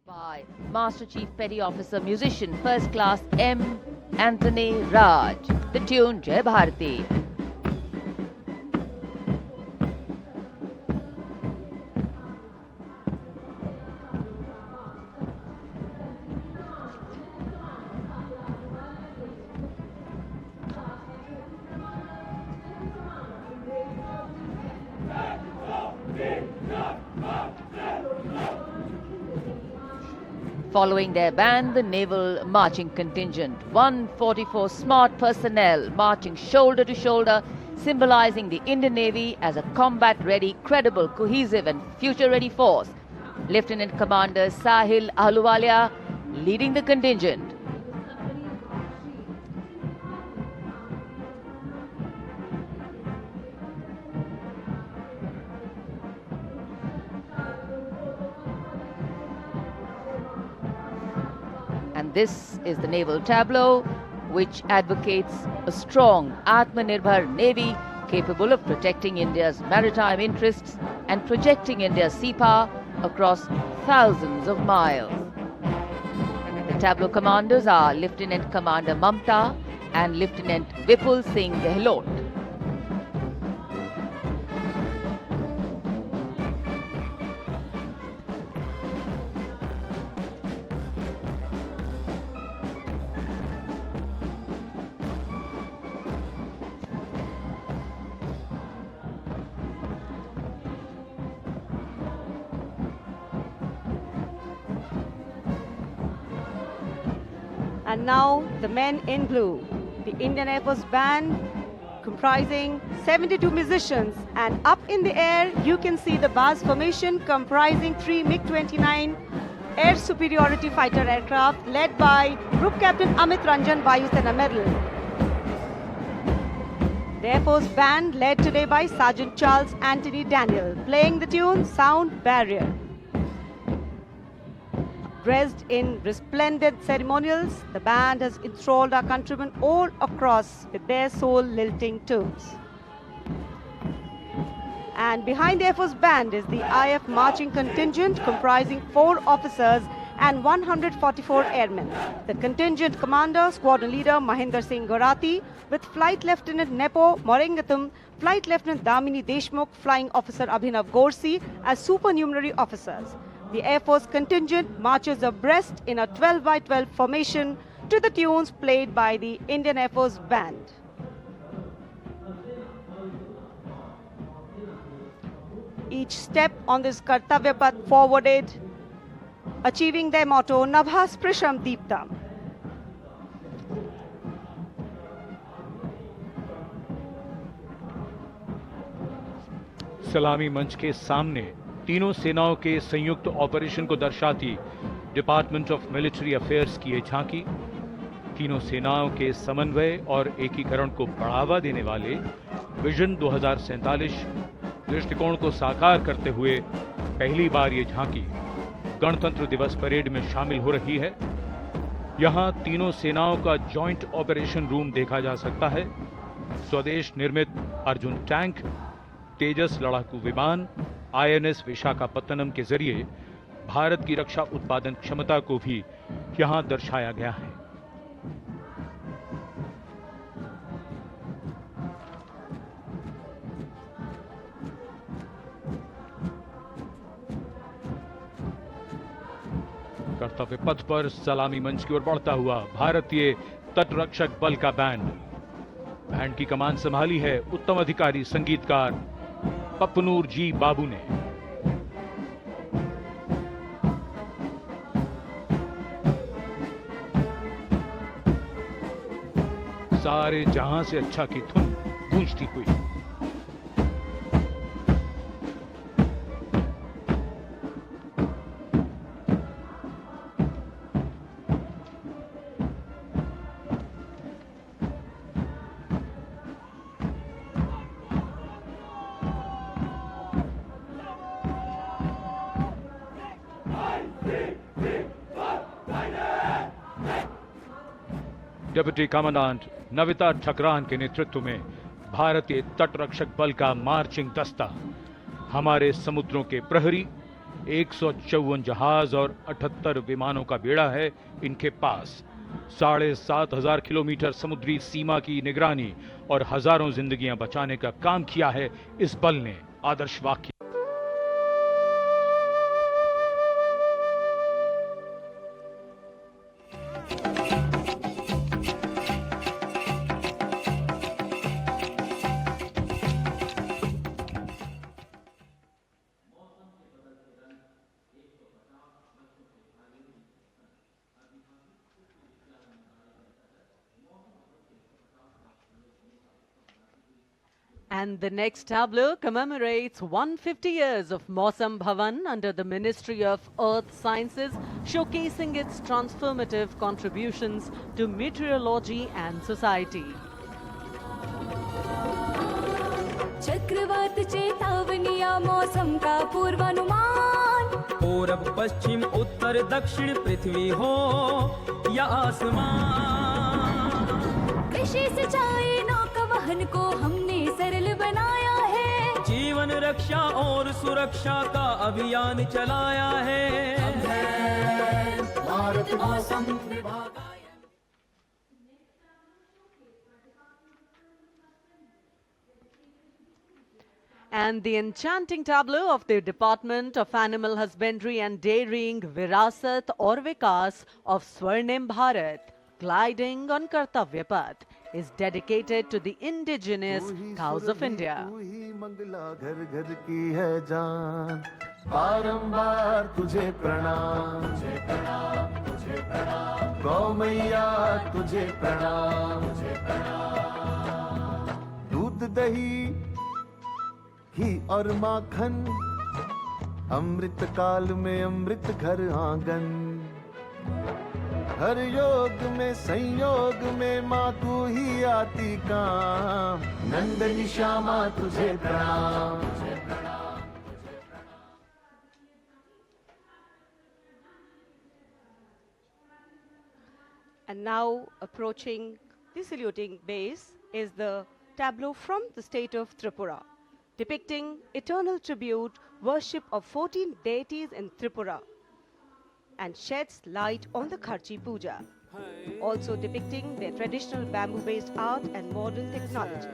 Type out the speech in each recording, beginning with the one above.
By Master Chief Petty Officer Musician First Class M. Anthony Raj. The tune Jai Bharati. Following their band, the Naval Marching Contingent, 144 smart personnel marching shoulder to shoulder, symbolizing the Indian Navy as a combat-ready, credible, cohesive and future-ready force. Lieutenant Commander Sahil Ahluwalia leading the contingent. And this is the naval tableau, which advocates a strong Atmanirbhar Navy capable of protecting India's maritime interests and projecting India's sea power across thousands of miles. The tableau commanders are Lieutenant Commander Mamta and Lieutenant Vipul Singh Gehlot. And now the men in blue, the Indian Air Force band comprising 72 musicians, and up in the air you can see the BAS formation comprising 3 MiG-29 air superiority fighter aircraft led by Group Captain Amit Ranjan, Vayu Sena Medal. The Air Force band led today by Sergeant Charles Anthony Daniel, playing the tune Sound Barrier. Dressed in resplendent ceremonials, the band has enthralled our countrymen all across with their soul-lilting tunes. And behind the Air Force band is the IF marching contingent comprising 4 officers and 144 airmen. The contingent commander, squadron leader Mahinder Singh Gorati, with Flight Lieutenant Nepo Morengatum, Flight Lieutenant Damini Deshmukh, Flying Officer Abhinav Gorsi as supernumerary officers. The Air Force contingent marches abreast in a 12-by-12 formation to the tunes played by the Indian Air Force band. Each step on this Kartavya Path forwarded, achieving their motto, Nabha Sprisham Deeptam. सलामी मंच के सामने तीनों सेनाओं के संयुक्त operation को दर्शाती डिपार्टमेंट ऑफ मिलिट्री अफेयर्स की ये झांकी तीनों सेनाओं के समन्वय और एकीकरण को बढ़ावा देने वाले विजन 2047 दृष्टिकोण को साकार करते हुए पहली बार ये झांकी गणतंत्र दिवस परेड में शामिल हो रही है। यहां तीनों सेनाओं का जॉइंट ऑपरेशन रूम देखा जा सकता है। स्वदेश निर्मित अर्जुन टैंक, तेजस लड़ाकू विमान, INS विशाखापत्तनम के जरिए भारत की रक्षा उत्पादन क्षमता को भी यहां दर्शाया गया है। कर्तव्य पथ पर सलामी मंच की ओर बढ़ता हुआ भारतीय तटरक्षक बल का बैंड की कमान संभाली है उत्तम अधिकारी संगीतकार पप्पनूर जी बाबू ने। सारे जहां से अच्छा की धुन गूंजती हुई। डिप्टी कमांडेंट नविता ठकरान के नेतृत्व में भारतीय तटरक्षक बल का मार्चिंग दस्ता हमारे समुद्रों के प्रहरी, 154 जहाज और 78 विमानों का बेड़ा है इनके पास। 7,500 किलोमीटर समुद्री सीमा की निगरानी और हजारों जिंदगियां बचाने का काम किया है इस बल ने। आदर्श वाक्य। And the next tableau commemorates 150 years of Mausam Bhavan under the Ministry of Earth Sciences, showcasing its transformative contributions to meteorology and society. चक्रवात चेतावनिया मौसम का पूर्वानुमान, पूरब पश्चिम उत्तर दक्षिण पृथ्वी हो या आसमान, कृषि सिंचाई नौका वहन को हमने सरल बनाया है, जीवन रक्षा और सुरक्षा का अभियान चलाया है। भारत मौसम विभाग। And the enchanting tableau of the Department of Animal Husbandry and Dairying, Virasat or Vikas of Swarnim Bharat, gliding on Kartavya Path, is dedicated to the indigenous cows of India. Mangla घर घर की है जान, बारंबार तुझे प्रणाम, तुझे प्रणाम, तुझे प्रणाम, गौ मैया तुझे प्रणाम, तुझे प्रणाम। दूध दही घी और माखन, अमृत काल में अमृत घर आंगन, हर योग में संयोग में माँ तू ही आती काम, नंदनी श्यामा तुझे प्रणाम, तुझे प्रणाम, तुझे प्रणाम। And now approaching the saluting base is the tableau from the state of Tripura, depicting eternal tribute, worship of 14 deities in Tripura, and sheds light on the Kharchi Puja, also depicting their traditional bamboo-based art and modern technology.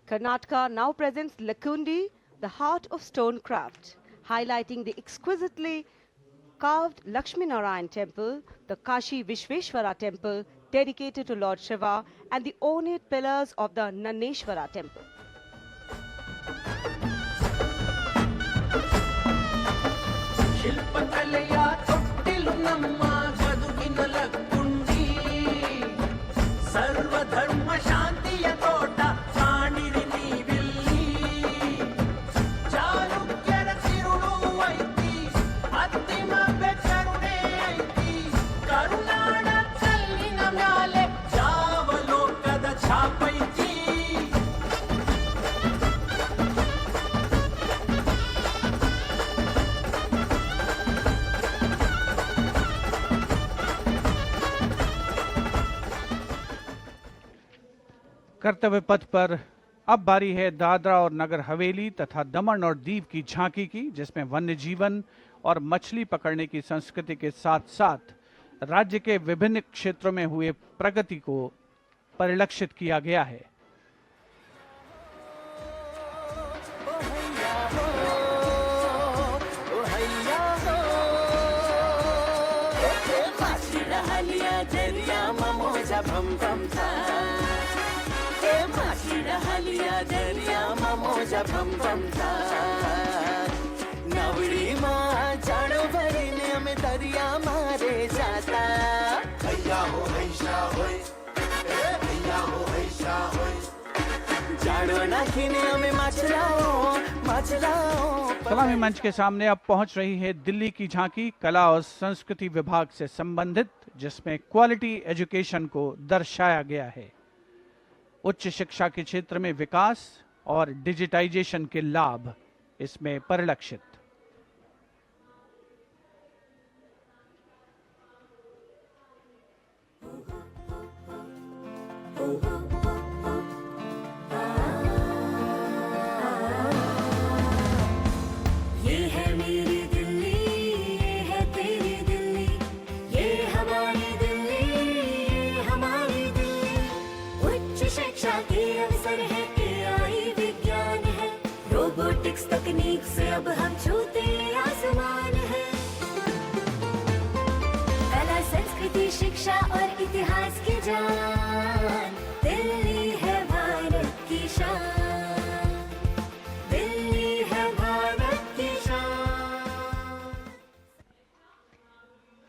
Karnataka now presents Lakundi, the heart of stone craft, highlighting the exquisitely carved Lakshmi Narayan temple, the Kashi Vishveshwara temple dedicated to Lord Shiva, and the ornate pillars of the Naneshwara temple. कर्तव्य पथ पर अब बारी है दादरा और नगर हवेली तथा दमन और दीव की झांकी की, जिसमें वन्य जीवन और मछली पकड़ने की संस्कृति के साथ साथ राज्य के विभिन्न क्षेत्रों में हुए प्रगति को परिलक्षित किया गया है। नवड़ी माँ जानो भरीने में दरिया मारे जाता, हैया हो हैशा होय, हैया हो हैशा होय, जानो ना सलामी मंच के सामने अब पहुंच रही है दिल्ली की झांकी कला और संस्कृति विभाग से संबंधित, जिसमें क्वालिटी एजुकेशन को दर्शाया गया है। उच्च शिक्षा के क्षेत्र में विकास और डिजिटाइजेशन के लाभ इसमें परिलक्षित। ये है मेरी दिल्ली, ये है तेरी दिल्ली, ये हमारी दिल्ली, ये हमारी दिल्ली। उच्च शिक्षा के अवसर है, AI विज्ञान है, रोबोटिक्स तकनीक से अब हम छूते आसमान है। कला संस्कृति शिक्षा और इतिहास की जान, दिल्ली है भारत की शान, दिल्ली है भारत की शान।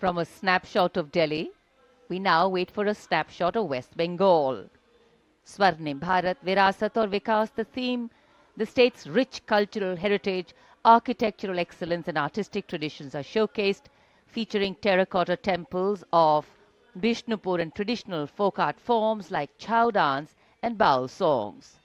From a snapshot of Delhi, we now wait for a snapshot of West Bengal. Swarnim Bharat, Virasat aur Vikas, the theme, the state's rich cultural heritage, architectural excellence and artistic traditions are showcased, featuring terracotta temples of Bishnupur and traditional folk art forms like chow dance and baul songs.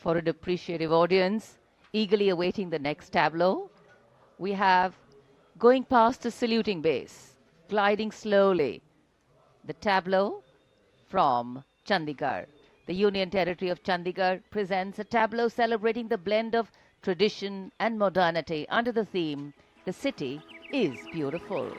For an appreciative audience eagerly awaiting the next tableau, we have going past the saluting base, gliding slowly, the tableau from Chandigarh. The Union Territory of Chandigarh presents a tableau celebrating the blend of tradition and modernity under the theme, "The City is Beautiful."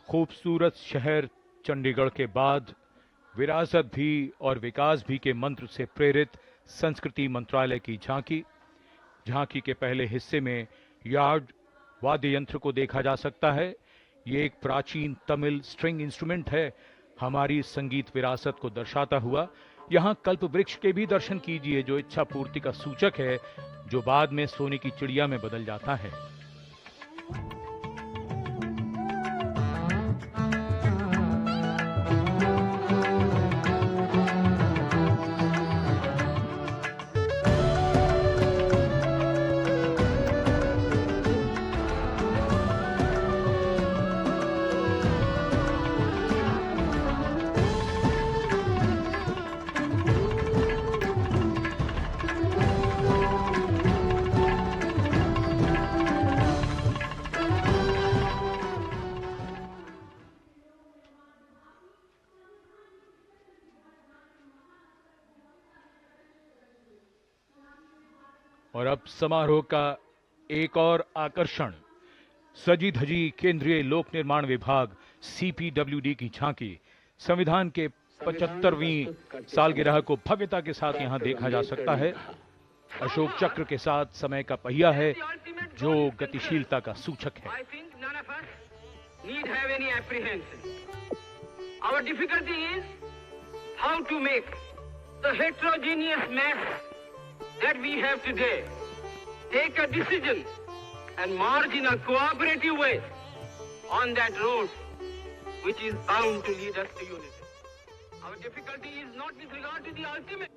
खूबसूरत शहर चंडीगढ़ के बाद विरासत भी और विकास भी के मंत्र से प्रेरित संस्कृति मंत्रालय की झांकी के पहले हिस्से में यार्ड वाद्य यंत्र को देखा जा सकता है। ये एक प्राचीन तमिल स्ट्रिंग इंस्ट्रूमेंट है, हमारी संगीत विरासत को दर्शाता हुआ। यहाँ कल्प वृक्ष के भी दर्शन कीजिए, जो इच्छा पूर्ति का सूचक है, जो बाद में सोने की चिड़िया में बदल जाता है। और अब समारोह का एक और आकर्षण, सजी धजी केंद्रीय लोक निर्माण विभाग CPWD की झांकी। संविधान के 75वीं सालगिरह को भव्यता के साथ यहां देखा जा सकता है। अशोक चक्र के साथ समय का पहिया है, जो गतिशीलता का सूचक है। Our difficulty is how to make the heterogeneous mass that we have today take a decision and march in a cooperative way on that road which is bound to lead us to unity. Our difficulty is not with regard to the ultimate.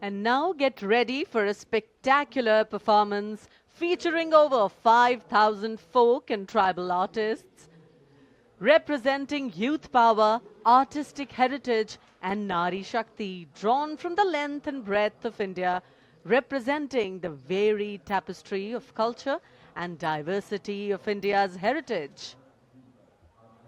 And now get ready for a spectacular performance featuring over 5,000 folk and tribal artists, representing youth power, artistic heritage and Nari Shakti, drawn from the length and breadth of India, representing the varied tapestry of culture and diversity of India's heritage.